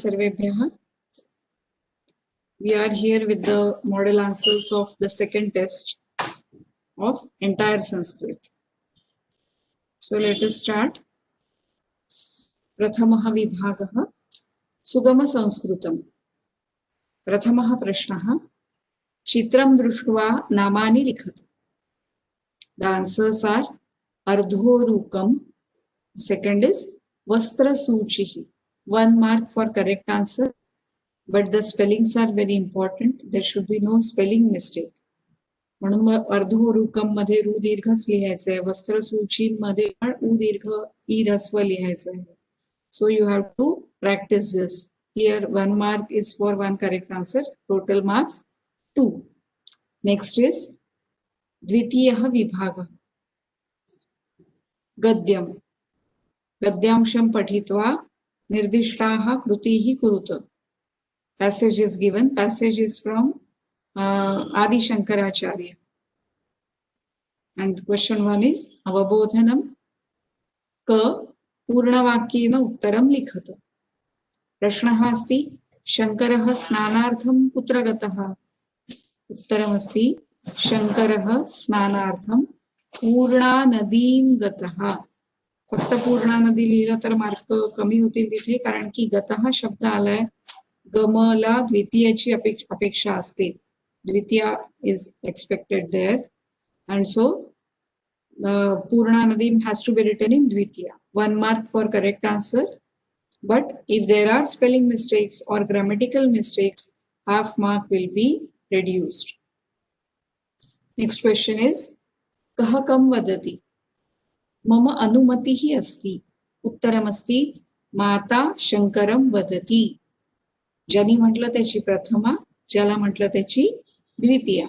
सर्वेभ्यः. We are here with the model answers of the second test of entire Sanskrit. So let us start. प्रथमः विभागः सुगम संस्कृतम्. प्रथमः प्रश्नः चित्रं दृष्ट्वा नामानि लिखत. The answers are अर्धोरुकम्. Second is वस्त्रसूचिः. 1 mark for correct answer, but the spellings are very important. There should be no spelling mistake. म्हणून अर्धोरुकम मध्ये रू दीर्घच लिहायचं आहे. वस्त्रसूची मध्ये पण ऊ दीर्घ ई ह्रस्व लिहायचं आहे. So you have to practice this. Here 1 mark is for 1 correct answer. Total marks 2. Next is द्वितीयः विभागः गद्यम्. गद्यांशं पठित्वा निर्दिष्टाः कृतिः कुरुत. Passage is given. Passage is from Adi Shankaracharya. And question 1 is avabodhanam क पूर्णवाक्येन उत्तरं लिखत. प्रश्नः अस्ति शङ्करः स्नानार्थं कुत्र गतः. उत्तरमस्ति शङ्करः स्नानार्थं पूर्णा नदीं गतः. फक्त पूर्णा नदी लिहिलं तर मार्क कमी होतील तिथे, कारण की गतः शब्द आलाय. गमला द्वितीयाची अपेक्षा असते. द्वितीया is expected there, and so Purna Nadim has to be written in Dvitiya. 1 mark for correct answer, but if there are spelling mistakes or grammatical mistakes, half mark will be reduced. Next question is कः कं वदति. मम अनुमतिः अस्ति. उत्तरमस्ति माता शंकरं वदति. ज्यानी म्हटलं त्याची प्रथमा, ज्याला म्हटलं त्याची द्वितीया.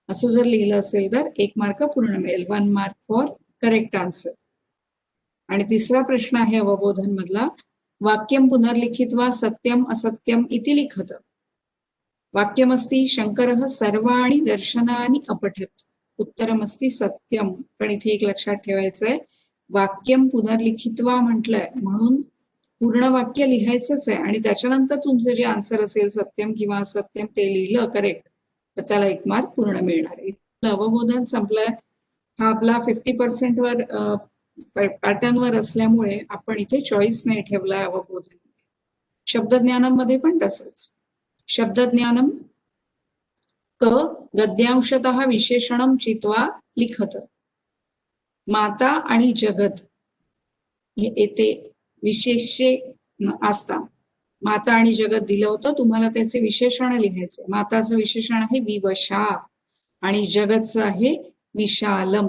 असं जर लिहिलं असेल तर 1 मार्क पूर्ण मिळेल. 1 मार्क फॉर करेक्ट आन्सर. आणि तिसरा प्रश्न आहे अवबोधन मधला वाक्यं पुनर्लिखित्वा सत्यम असत्यम इति लिखत. वाक्यमस्ति शंकरः सर्वाणि दर्शनानि अपठत्. उत्तरमस्ति सत्यम. पण इथे एक लक्षात ठेवायचंय, वाक्यं पुनर्लिखित्वा म्हटलंय म्हणून पूर्ण वाक्य लिहायचंच आहे आणि त्याच्यानंतर तुमचं जे आन्सर असेल सत्यम किंवा असत्यम ते लिहिलं करेक्ट तर त्याला 1 मार्क पूर्ण मिळणार आहे. अवबोधन संपलंय. हा आपला 50% वर पॅटर्न वर असल्यामुळे आपण इथे चॉईस नाही ठेवलाय अवबोधन. शब्दज्ञानामध्ये पण तसंच. शब्दज्ञानम क गद्यांशतः विशेषणं चित्वा लिखत. माता आणि जगत हे येते विशेष्ये असतात. माता आणि जगत दिलं होतं, तुम्हाला त्याचे विशेषण लिहायचे. माताचं विशेषण आहे विवशा आणि जगतचं आहे विशालम.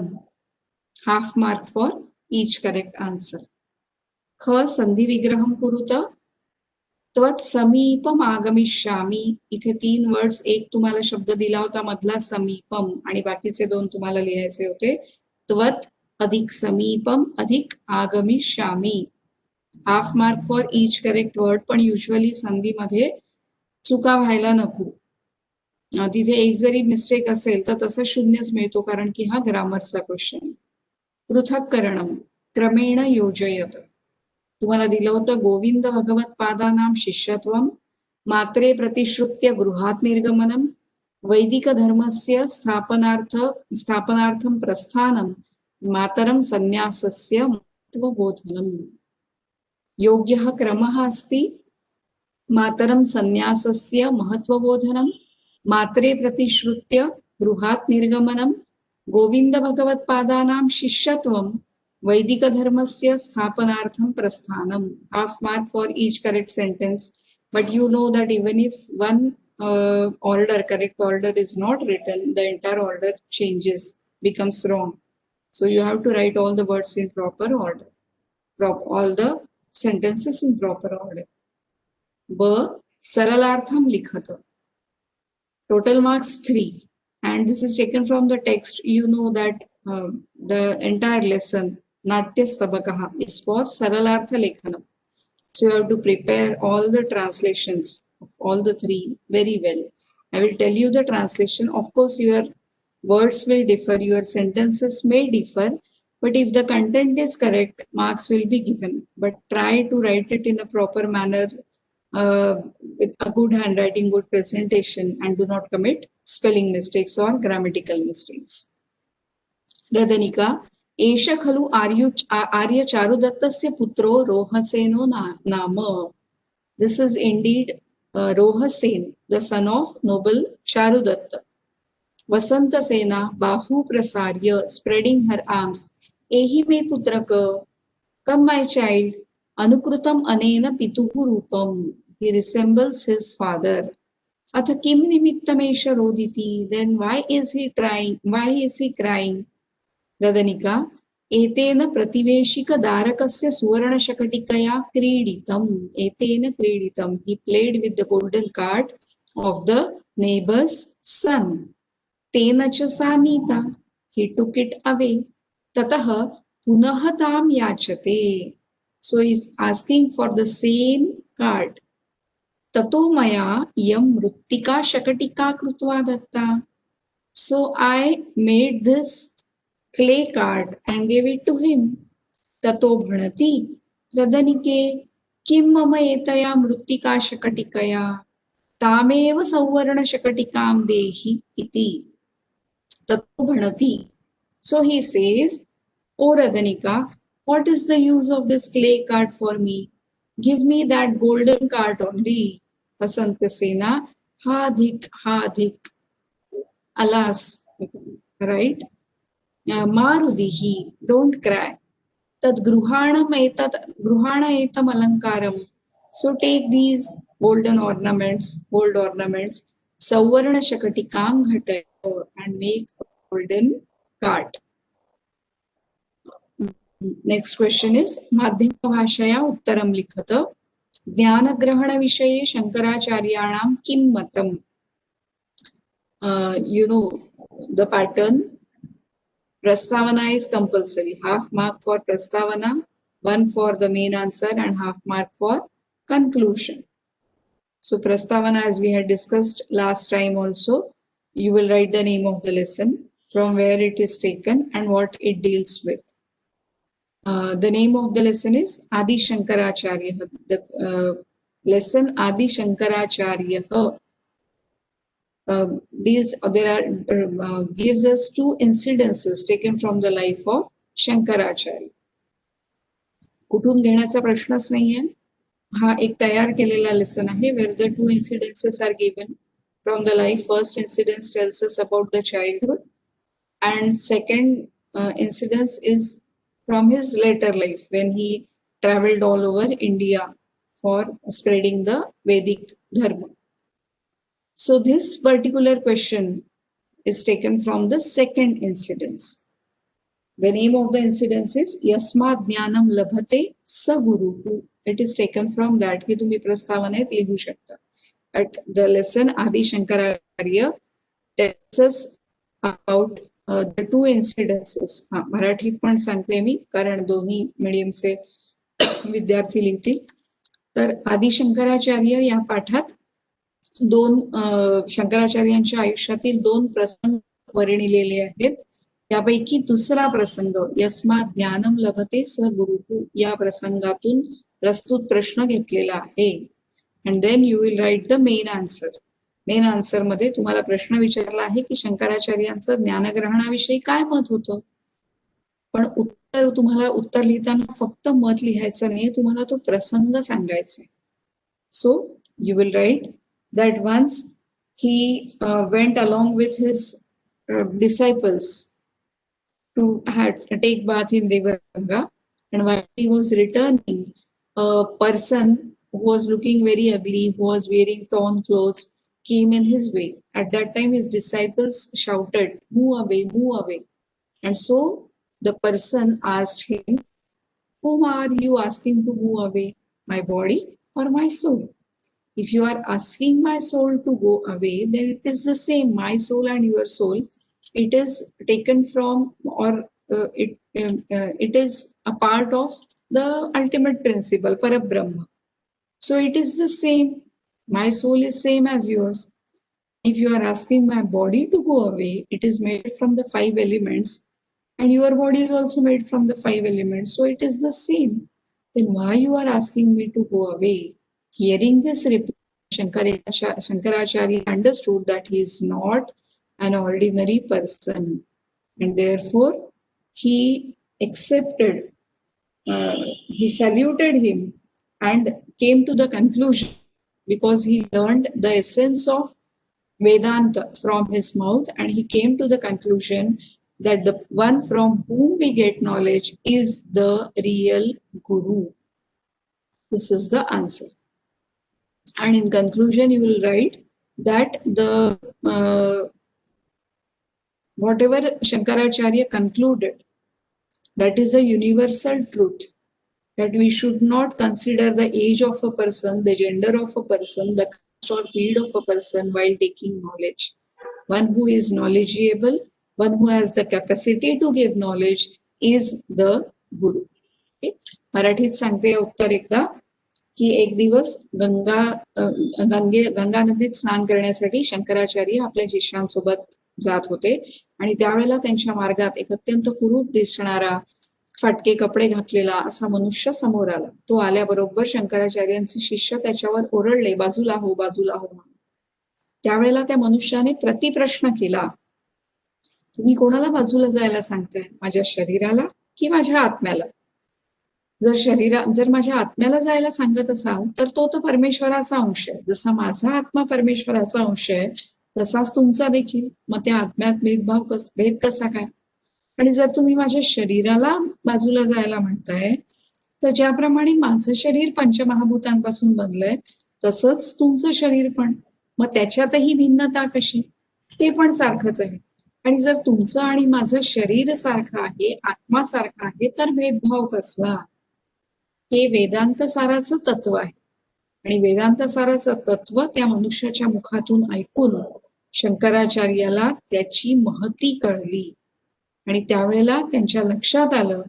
Half mark for each correct answer. ख संधी विग्रहम कुरुत. त्वत् समीपम आगमिष्यामी. इथे 3 वर्ड्स, एक तुम्हाला शब्द दिला होता मधला समीपम आणि बाकीचे 2 तुम्हाला लिहायचे होते. त्वत् अधिक समीपम अधिक आगमिष्यामी. Half mark for each correct word. पण युजली संधीमध्ये चुका व्हायला नको. तिथे एक जरी मिस्टेक असेल तर तसं 0च मिळतो, कारण की हा ग्रामरचा क्वेश्चन. पृथक्करणम क्रमेण योजयत. तुम्हाला दिलं होतं गोविंद भगवत पादानां शिष्यत्वम, मात्रे प्रतिश्रुत्य गृहात निर्गमनम, वैदिक धर्मस्य स्थापनार्थं प्रस्थानम, मातरं संन्यासस्य महत्वबोधनम. योग्यः क्रमः अस्ति मातरं संन्यासस्य महत्वबोधनम, मात्रे प्रतिश्रुत्य गृहात् निर्गमनम, गोविंद भगवत पादानां शिष्यत्वम, वैदिक धर्मस्य स्थापनार्थं प्रस्थानम. Half mark for each correct sentence, but you know that even if one correct order is not written, the entire order changes, becomes wrong. So you have to write all the words in proper order, all the sentences in proper order. ब सरलार्थम लिखत. Total marks 3, and this is taken from the text. You know that the entire lesson Natyastabakaha is for Saralartha Lekhanam. So you have to prepare all the translations of all the 3 very well. I will tell you the translation. Of course, your words will differ, your sentences may differ, but if the content is correct, marks will be given. But try to write it in a proper manner, with a good handwriting, good presentation, and do not commit spelling mistakes or grammatical mistakes. रदनिका एष खलु आर्य चारुदत्तस्य पुत्रो Rohsenow नाम. This is indeed Rohasen, the son of noble Charudatta. Vasantasena bahu prasarya, spreading her arms. Ehi me putraka, come my child. Anukrutam anena pituhu rupam. He resembles his father. Atha kim nimittamesha roditi. Then why is he trying? Why is he crying? रदनिका एतेन प्रतिवेशिकधारकस्य सुवर्णशकटिकया क्रीडितम्. एतेन क्रीडितम्. He played with the golden card of the neighbor's son. तेन च सा Nita. He took it away. ततः पुनः ताम याचते. So he is asking for the same card. ततो मया यम मृत्तिका शकटिका कृत्वा Datta. So I made this clay card and gave it to him. Tato bhanati radanike kim mama etaya mruttika shakatikaya tameva sauvarna shakatikam dehi iti. Tato bhanati. So he says, O Radanika, what is the use of this clay card for me? Give me that golden card only. Vasantasena, ha dhik, alas, right? Marudihi, don't cry. Tad gruhana etam alankaram. So take these golden ornaments, gold ornaments, savarna shakatikam ghatayo, and make a golden cart. Next question is Madhyama bhashaya uttaram likhata. Jnanagrahana vishaye Shankaracharyanam kim matam. You know the pattern. Prastavana is compulsory. Half mark for Prastavana, 1 for the main answer, and half mark for conclusion. So Prastavana, as we had discussed last time also, you will write the name of the lesson, from where it is taken and what it deals with. The name of the lesson is Adi Shankaracharya. The lesson Adi Shankaracharya gives us two incidences taken from the life of Shankaracharya. कुठून घेण्याचा प्रश्नच नाहीये. हा एक तयार केलेला lesson आहे where the two incidences are given from the life. First incidence tells us about the childhood, and second incidence is from his later life when he traveled all over India for spreading the Vedic Dharma. So this particular question is taken from the second incidence. The name of the incidence is Yasmad Jnanam Labhate Sa Guruhu. It is taken from that. He tumhi prastavanayat lihu shakta. At the lesson Adi Shankaracharya tells us about the two incidences. मराठीत पण सांगते मी कारण दोन्ही मीडियमचे विद्यार्थी लिहितील. तर आदि शंकराचार्य या पाठात दोन शंकराचार्यांच्या आयुष्यातील दोन प्रसंग वर्णिलेले आहेत. त्यापैकी दुसरा प्रसंग यस्मात् ज्ञानम लभते स गुरुः या प्रसंगातून प्रस्तुत प्रश्न घेतलेला आहे. And then you will write the main answer. Main answer मध्ये तुम्हाला प्रश्न विचारला आहे की शंकराचार्यांचं ज्ञानग्रहणाविषयी काय मत होतं. पण तुम्हाला उत्तर लिहिताना फक्त मत लिहायचं नाही, तुम्हाला तो प्रसंग सांगायचा आहे. So you will right that once he went along with his disciples to take bath in river Ganga, and while he was returning, a person who was looking very ugly, who was wearing torn clothes, came in his way. At that time his disciples shouted, move away, move away. And so the person asked him, whom are you asking to move away, my body or my soul? If you are asking my soul to go away, then it is the same. My soul and your soul, it is taken from, or it is a part of the ultimate principle, Parabrahma. So it is the same. My soul is same as yours. If you are asking my body to go away, it is made from the 5 elements, and your body is also made from the 5 elements. So it is the same. Then why you are asking me to go away? Hearing this reply, Shankaracharya understood that he is not an ordinary person, and therefore he accepted, he saluted him and came to the conclusion, because he learned the essence of Vedanta from his mouth, and he came to the conclusion that the one from whom we get knowledge is the real Guru. This is the answer. And in conclusion, you will write that the whatever Shankaracharya concluded, that is a universal truth, that we should not consider the age of a person, the gender of a person, the caste or creed of a person while taking knowledge. One who is knowledgeable, one who has the capacity to give knowledge is the Guru. Okay? मराठीत सांगते उत्तर एकदा की एक दिवस गंगा नदीत स्नान करण्यासाठी शंकराचार्य आपल्या शिष्यांसोबत जात होते आणि त्यावेळेला त्यांच्या मार्गात एक अत्यंत कुरूप दिसणारा फाटके कपडे घातलेला असा मनुष्य समोर आला. तो आल्याबरोबर शंकराचार्यांचे शिष्य त्याच्यावर ओरडले, बाजूला हो बाजूला हो म्हणून. त्यावेळेला त्या मनुष्याने प्रतिप्रश्न केला, तुम्ही कोणाला बाजूला जायला सांगताय, माझ्या शरीराला की माझ्या आत्म्याला? जर माझ्या आत्म्याला जायला सांगत असाल तर तो परमेश्वराचा अंश आहे. जसा माझा आत्मा परमेश्वराचा अंश आहे तसाच तुमचा देखील. मग त्या आत्म्यात भेद कसा काय? आणि जर तुम्ही माझ्या शरीराला बाजूला जायला म्हणताय तर ज्याप्रमाणे माझं शरीर पंचमहाभूतांपासून बनलंय तसंच तुमचं शरीर पण, मग त्याच्यातही भिन्नता कशी? ते पण सारखंच आहे. आणि जर तुमचं आणि माझं शरीर सारखं आहे, आत्मा सारखा आहे, तर भेदभाव कसला? हे वेदांत साराचं तत्व आहे. आणि वेदांत साराचं तत्व त्या मनुष्याच्या मुखातून ऐकून शंकराचार्याला त्याची महती कळली. आणि त्यावेळेला त्यांच्या लक्षात आलं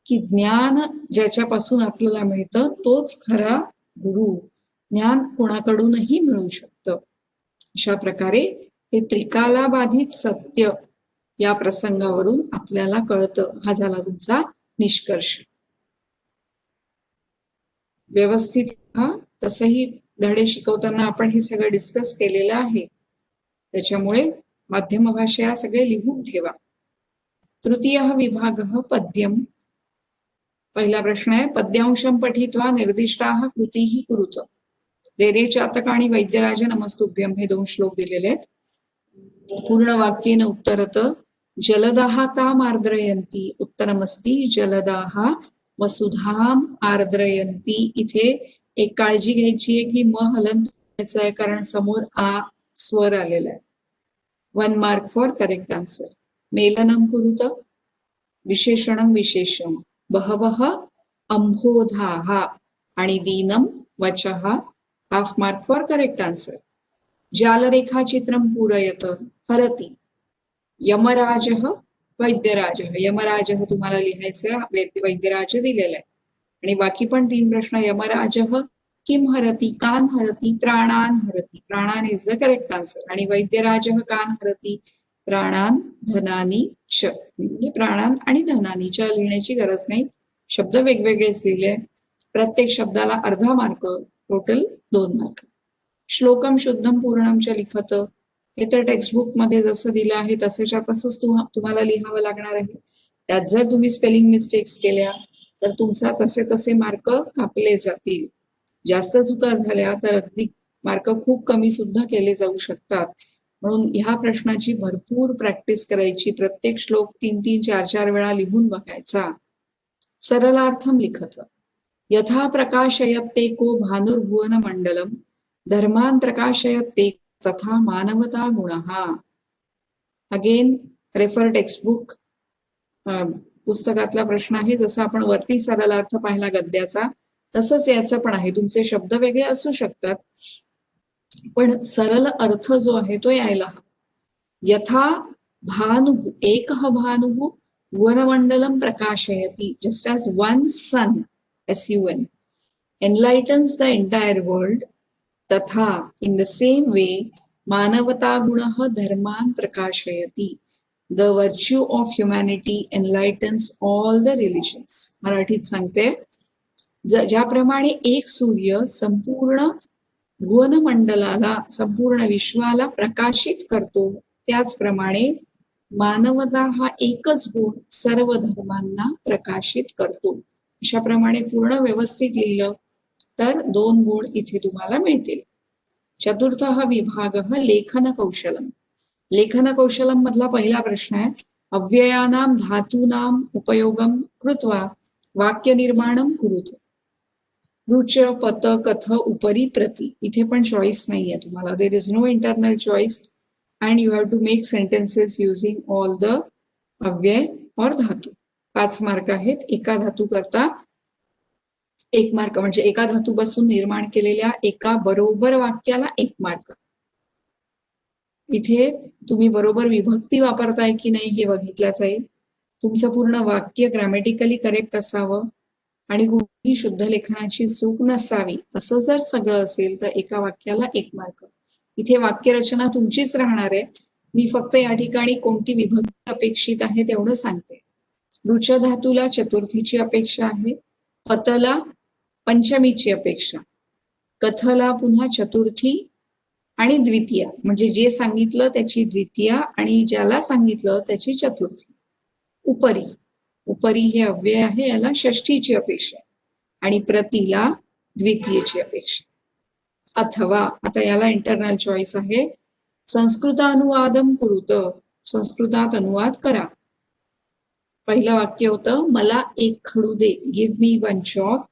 की ज्ञान ज्याच्यापासून आपल्याला मिळतं तोच खरा गुरु. ज्ञान कोणाकडूनही मिळू शकतं. अशा प्रकारे हे त्रिकालाबाधित सत्य या प्रसंगावरून आपल्याला कळतं. हा झाला तुमचा निष्कर्ष. व्यवस्थित तसंही धडे शिकवताना आपण हे सगळं डिस्कस केलेलं आहे. त्याच्यामुळे माध्यम भाषा सगळे लिहून ठेवा. तृतीय विभाग पद्यम. पहिला प्रश्न आहे, पद्यांशम पठित्वा निर्दिष्टाः कृतीः कुरुत. रे रे चातक आणि वैद्यराज नमस्तुभ्यम हे 2 श्लोक दिलेले आहेत. पूर्ण वाक्येन उत्तरत. जलदाः काम आर्द्रयन्ति. उत्तरमस्ति जलदाः वसुधाम आर्द्रयन्ति. इथे एक काळजी घ्यायची आहे की म हलंत आहे, कारण समोर आ स्वर आलेला आहे. 1 मार्क फॉर करेक्ट आन्सर. मेलनम कुरुत. विशेषणम विशेषण. बहवः अंभोधाः आणि दीनम वचः. Half mark for correct answer. जालरेखाचित्रम पूरयत. हरति. यमराजः वैद्यराजः. यमराजः तुम्हाला लिहायचं, वैद्यराज दिलेला आहे. आणि बाकी पण 3 प्रश्न. यमराजः किम हरति, कान हरति, प्राणान हरति. प्राणान इज द करेक्ट आन्सर. आणि वैद्यराजः कान हरति, प्राणान धनानी च. म्हणजे प्राणान आणि धनानीच्या लिहिण्याची गरज नाही, शब्द वेगवेगळेच लिहिले. प्रत्येक शब्दाला अर्धा मार्क, टोटल 2 मार्क. श्लोकम शुद्धम पूर्णम च लिखत. हे तर टेक्स्टबुक मध्ये जसं दिलं आहे तसंच्या तसंच तुम्हाला लिहावं लागणार आहे. त्यात जर तुम्ही स्पेलिंग मिस्टेक्स केल्या तर तुमचा तसे मार्क कापले जातील. जास्त चुका झाल्या तर अगदी मार्क खूप कमी सुद्धा केले जाऊ शकतात. म्हणून ह्या प्रश्नाची भरपूर प्रॅक्टिस करायची. प्रत्येक श्लोक 3-3, 4-4 वेळा लिहून बघायचा. सरलार्थम लिखत. यथा प्रकाशयते को भानुर्भुवन मंडलम धर्मान प्रकाशयते तथा मानवता गुणः. Again refer textbook. पुस्तकातला प्रश्न आहे. जसं आपण वरती सरलार्थ पाहिला गद्याचा तसंच याचं पण आहे. तुमचे शब्द वेगळे असू शकतात पण सरल अर्थ जो आहे तो यायला हवा. यथा भानु एकः भानुः वनमंडलम प्रकाशयति. Just as one sun, sun, enlightens the entire world, तथा in the same way मानवता गुणः धर्मान प्रकाशयति. The virtue of humanity enlightens all the religions. मराठीत सांगते, ज्याप्रमाणे एक सूर्य संपूर्ण भुवनमंडलाला, संपूर्ण विश्वाला प्रकाशित करतो, त्याचप्रमाणे मानवता हा एकच गुण सर्व धर्मांना प्रकाशित करतो. अशाप्रमाणे पूर्ण व्यवस्थित लिहिलं तर 2 गुण इथे तुम्हाला मिळतील. चतुर्थः विभागः लेखन कौशलम. लेखन कौशलम मधला पहिला प्रश्न आहे, अव्ययानां धातूनां उपयोगं कृत्वा वाक्य निर्माणं कुरुत. रुच पत कथ उपरी प्रति. इथे पण चॉईस नाहीये तुम्हाला. There is no internal choice and you have to make sentences using all the अव्यय और धातू. 5 मार्क आहेत. एका धातू करता 1 मार्क, म्हणजे एका धातूपासून निर्माण केलेल्या एका बरोबर वाक्याला 1 मार्क. इथे तुम्ही बरोबर विभक्ती वापरताय की नाही हे बघितलं जाईल. तुमचं पूर्ण वाक्य ग्रॅमॅटिकली करेक्ट असावं आणि कुठलीही शुद्ध लेखनाची चूक नसावी. असं जर सगळं असेल तर एका वाक्याला 1 मार्क. इथे वाक्यरचना तुमचीच राहणार आहे. मी फक्त या ठिकाणी कोणती विभक्ती अपेक्षित आहे तेवढं सांगते. रुच धातूला चतुर्थीची अपेक्षा आहे, पतला पंचमीची अपेक्षा, कथला पुन्हा चतुर्थी आणि द्वितीय, म्हणजे जे सांगितलं त्याची द्वितीय आणि ज्याला सांगितलं त्याची चतुर्थी. उपरी, उपरी हे अव्यय आहे, याला षष्ठीची अपेक्षा आणि प्रतीला द्वितीयची अपेक्षा. अथवा, आता याला इंटरनल चॉईस आहे, संस्कृतानुवादम कुरुत. संस्कृतात अनुवाद करा. पहिलं वाक्य होतं, मला एक खडू दे, गिव्ह मी 1 चॉक.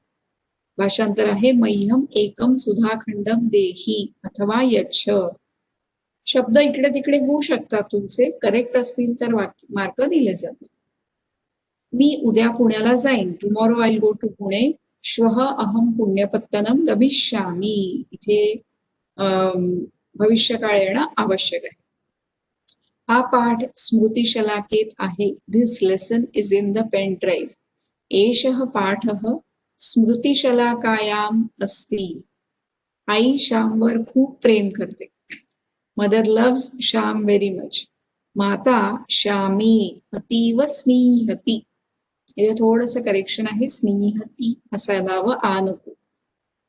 भाषांतर आहे, मह्यम एकम सुधाखंडम देही अथवा यच्छ. शब्द इकडे तिकडे होऊ शकतात तुमचे, करेक्ट असतील तर मार्क दिले जातील. मी उद्या पुण्याला जाईन, tomorrow I go to Pune. श्वः अहम पुण्यपत्तनम गमिष्यामी. इथे भविष्यकाळ येणं आवश्यक आहे. हा पाठ स्मृतिशलाकेत आहे. This lesson is in the pen drive. एषः पाठः स्मृतिशलाकायाम अस्ति. आई श्यामवर खूप प्रेम करते. Mother loves Shyam very much. माता श्यामी अतीव स्नेहती. इथे थोडंसं करेक्शन आहे, स्नेहती असायला हवं, आ नको.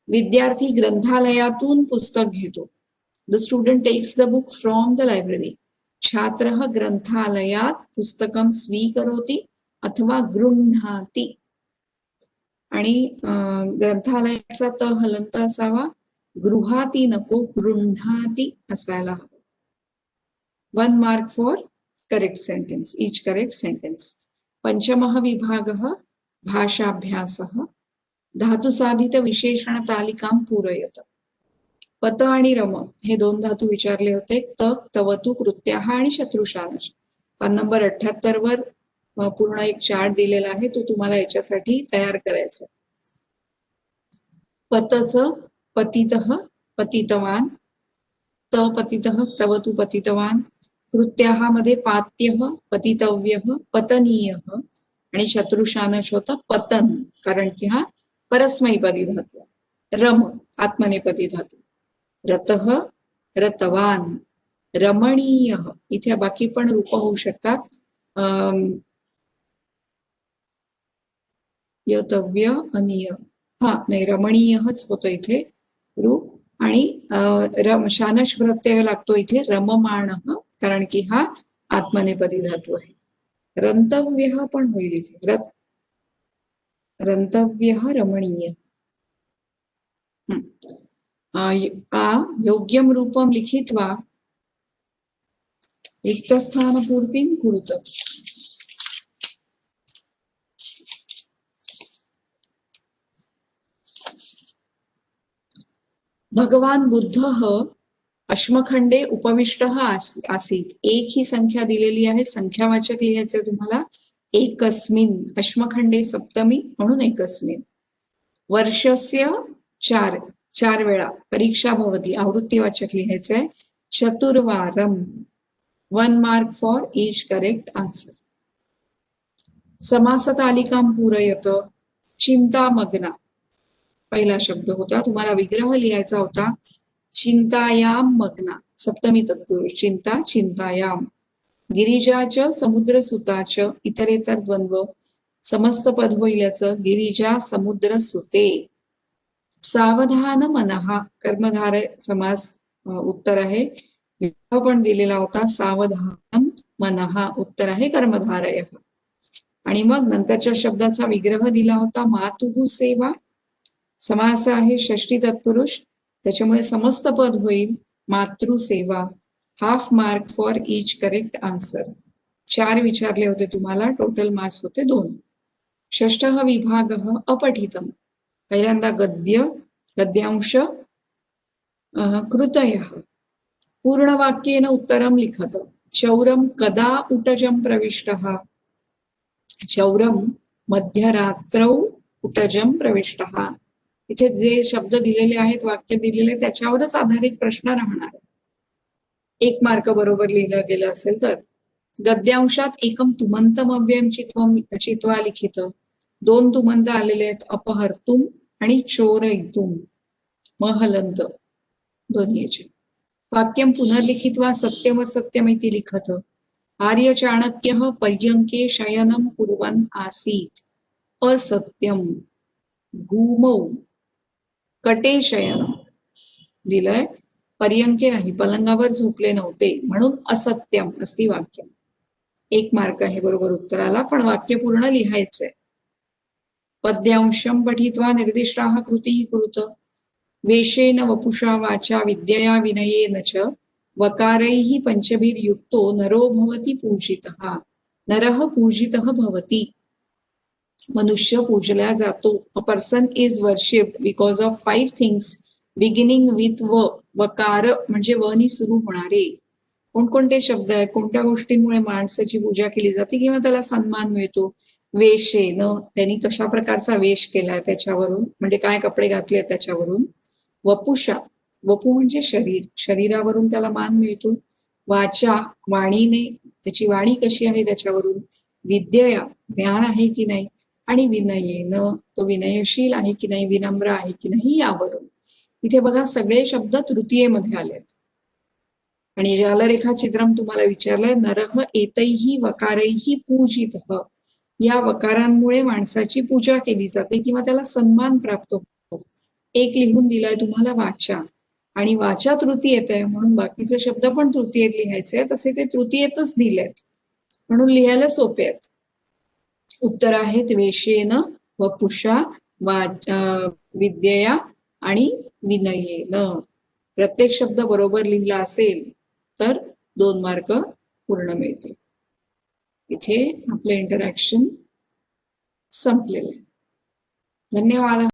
विद्यार्थी ग्रंथालयातून पुस्तक घेतो. The student takes the book from the library. छात्रः ग्रंथालयात पुस्तकं स्वीकरोति अथवा गृह्णाति. आणि ग्रंथालयाचा त हलंत असावा, गृहाती नको, गृह्णाती असायला हवं. 1 mark for correct sentence, each correct sentence. पंचमः विभागः भाषाभ्यासः. धातुसाधित विशेषण तालिकां पूरयत. पत आणि रम हे 2 धातू विचारले होते, तक, तवतु, कृत्याः आणि शत्रुशानश. पान नंबर 78 वर पूर्ण एक चार्ट दिलेला आहे, तो तुम्हाला याच्यासाठी तयार करायचा. पतच पतितः पतितवान, त पतितः तवतु पतितवान, कृत्याः मध्ये पात्यः पतितव्यः पतनीयः आणि शत्रुशानश होता पतन, कारण की हा परस्मैपदी धातू. रम आत्मनेपदी धातू. रतः रतवान, रमणीयः. इथे बाकी पण रूप होऊ शकतात. यतव्य अनिय, हा नाही, रमणीयच होतं इथे रूप. आणि शानश प्रत्यय लागतो इथे रममाणः, कारण की हा आत्मनेपदी धातू आहे. रंतव्यः पण होईल इथे, रंतव्यः रमणीय. योग्यं रूपं लिखित्वा रिक्तस्थानपूर्तिं कुरुत. भगवान बुद्धः अश्मखंडे उपविष्टः आसीत. 1 ही संख्या दिलेली आहे, संख्यावाचक लिहायचे तुम्हाला. एकस्मिन, अश्मखंडे सप्तमी म्हणून एकस्मिन. वर्षस्य 4 वेळा, परीक्षा भवती आवृत्तीवाचक लिहायचंय. चतुर्वारम. 1 mark for each correct answer. समास तालिकां पूरयत. चिंतामग्ना पहिला शब्द होता, तुम्हाला विग्रह लिहायचा होता. चिंतायाम मग्ना, सप्तमी तत्पुरुष, चिंता, चिंतायाम. गिरिजाच समुद्रसुताच, इतरेतर द्वंद्व. समस्त पद होईल याचं. गिरिजा समुद्र सुते. सावधान मनहा कर्मधारय समास उत्तर आहे. विग्रह पण दिलेला होता. सावधानम मनहा उत्तर आहे कर्मधारय. आणि मग नंतरच्या शब्दाचा विग्रह दिला होता. मातुः सेवा समास आहे षष्ठी तत्पुरुष, त्याच्यामुळे समस्त पद होईल Matruseva. Half mark for each correct answer. 4 विचारले होते तुम्हाला, टोटल मार्क्स होते 2. षष्ठः विभागः अपठितम्. पहिल्यांदा गद्य, गद्यांश, कृतयः. पूर्णवाक्येन उत्तरं लिखत. चौरं कदा उटजं प्रविष्टः. चौरं मध्यरात्रौ उटजं प्रविष्टः. इथे जे शब्द दिलेले आहेत, वाक्य दिलेले, त्याच्यावरच आधारित प्रश्न राहणार. 1 मार्क बरोबर लिहिलं गेलं असेल तर. गद्यांशात एकम तुमंतम अव्ययम चित्वा लिखित. 2 तुमंत आलेले आहेत, अपहर्तुम आणि चोरयितुम. महलंत दोन्ही याचे. वाक्यम पुनर्लिखित्वा सत्यम सत्यम इति लिखत. आर्य चाणक्यः पर्यंके शयनं कुर्वन् आसीत्. असत्यम. भूमौ कटे शयनं दिलंय. पर्यंके नाही, पलंगावर झोपले नव्हते, म्हणून असत्यम अस्ति वाक्य. 1 मार्क आहे बरोबर उत्तराला, पण वाक्य पूर्ण लिहायचंय. पद्यांशं पठित्वा निर्दिष्टाः कृतीः कुरुत. वेशेन वपुषा वाचा विद्यया विनयेन च वकारैः पंचभिर्युक्तो नरो भवति पूजितः. नरः पूजितः भवति. मनुष्य पूजला जातो. A person is worshipped because of 5 things beginning with व. वकार म्हणजे वनी सुरू होणारे. कोणकोणते शब्द आहेत, कोणत्या गोष्टींमुळे माणसाची पूजा केली जाते किंवा त्याला सन्मान मिळतो. वेशेन, त्यांनी कशा प्रकारचा वेश केलाय त्याच्यावरून, म्हणजे काय कपडे घातले त्याच्यावरून. वपुषा, वपू म्हणजे शरीर, शरीरावरून त्याला मान मिळतो. वाचा, वाणीने, त्याची वाणी कशी आहे त्याच्यावरून. विद्यया, ज्ञान आहे की नाही. आणि विनयेन, तो विनयशील आहे की नाही, विनम्र आहे की नाही, यावरून. इथे बघा सगळे शब्द तृतीयेमध्ये आलेत. आणि जालरेखाचित्रम तुम्हाला विचारलंय. नरः एतैः वकारैः पूजितः. या वकारांमुळे माणसाची पूजा केली जाते किंवा त्याला सन्मान प्राप्त होतो. 1 लिहून दिलाय तुम्हाला वाचा, आणि वाचा तृतीयेत आहे म्हणून बाकीचे शब्द पण तृतीयेत लिहायचे, तसे ते तृतीयेतच दिलेत म्हणून लिहायला सोपे आहेत. उत्तर आहेत वेशेन, वपुषा, विद्यया आणि विनयेन. प्रत्येक शब्द बरोबर लिहिला असेल तर 2 मार्क पूर्ण मिळतील. इथे आपलं इंटरॅक्शन संपलेलं आहे. धन्यवाद.